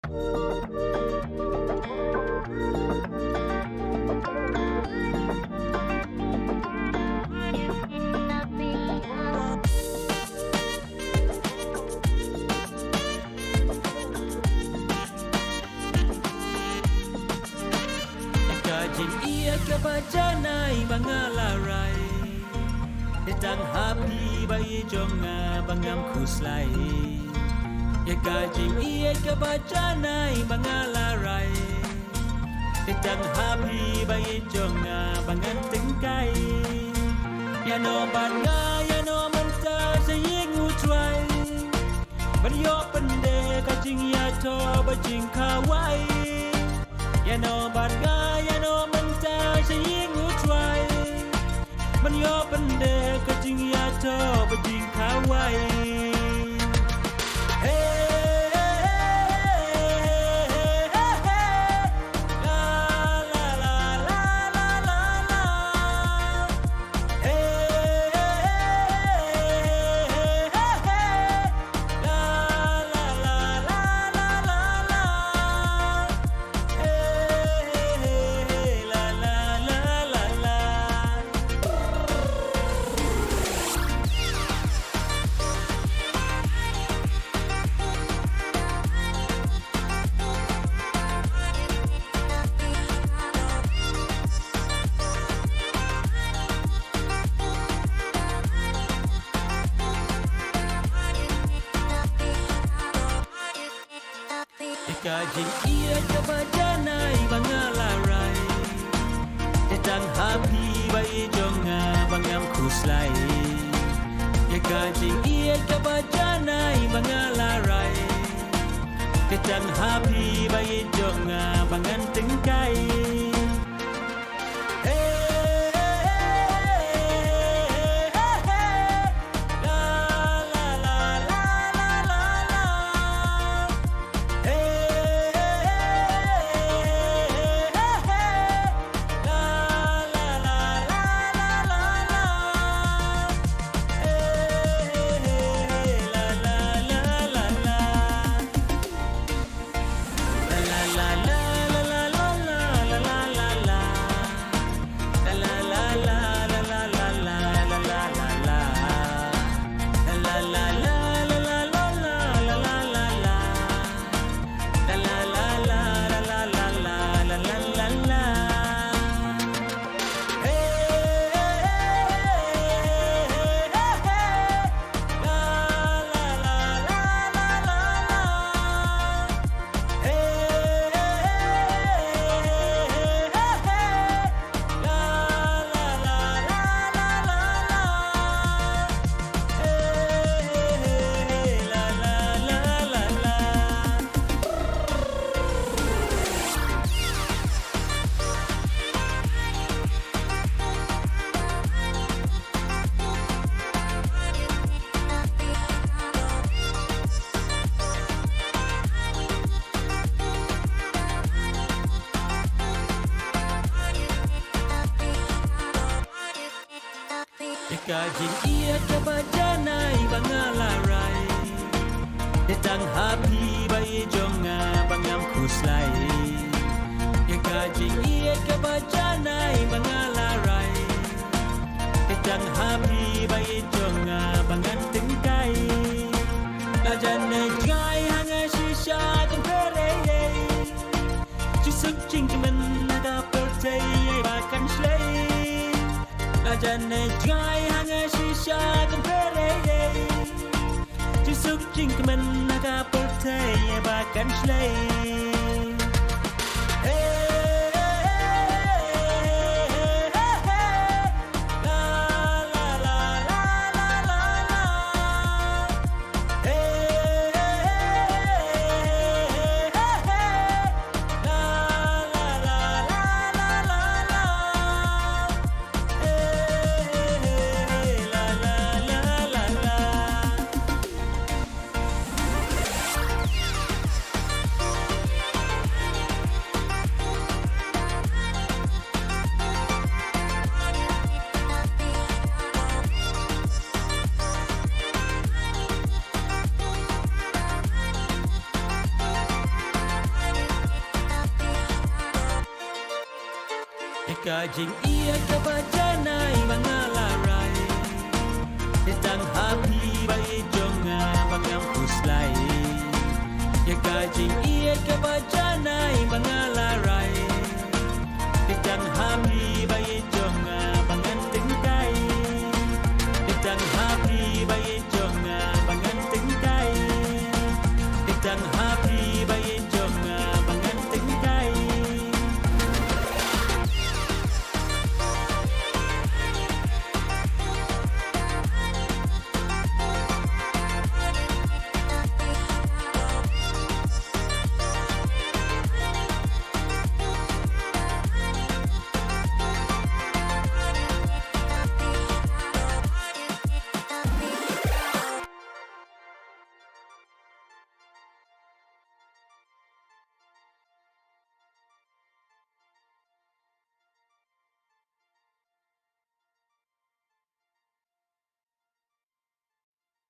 Jin ia kebaca nai bangalarai Detang hapi bayi jonga bangam kuslai Ya kajing ia kebaca nai bangalarai Detang hapi bayi jonga bangan tengkai Ya no banga ya no menta saying utrai Banyo pende kajing ya to bajing kawai Ya no banga ya no menta saying utrai Banyo pende kajing ya to bajing kawai Kajing ia kebaca nai bangalarai Detang hapi bayi jonga bangam kuslai Ya kajing ia kebaca nai bangalarai Detang hapi bayi jonga bangan tengkai Kajing ia kebaca nai bangalarai Detang hapi bayi jonga bangam kuslai Ya kajing ia kebaca nai bangalarai Detang hapi bayi jonga bangan tengkai Lajane jai hanga shisha kempere Jusuk jing kemen naga pertai bahkan slay Lajane jai hanga shisha kempere Jusuk jing kemen naga pertai bahkan slay Kajing iya kabajanay mga laray Itang happy bagi jonga bangang puslay Ya kajing iya kabajanay mga laray Itang happy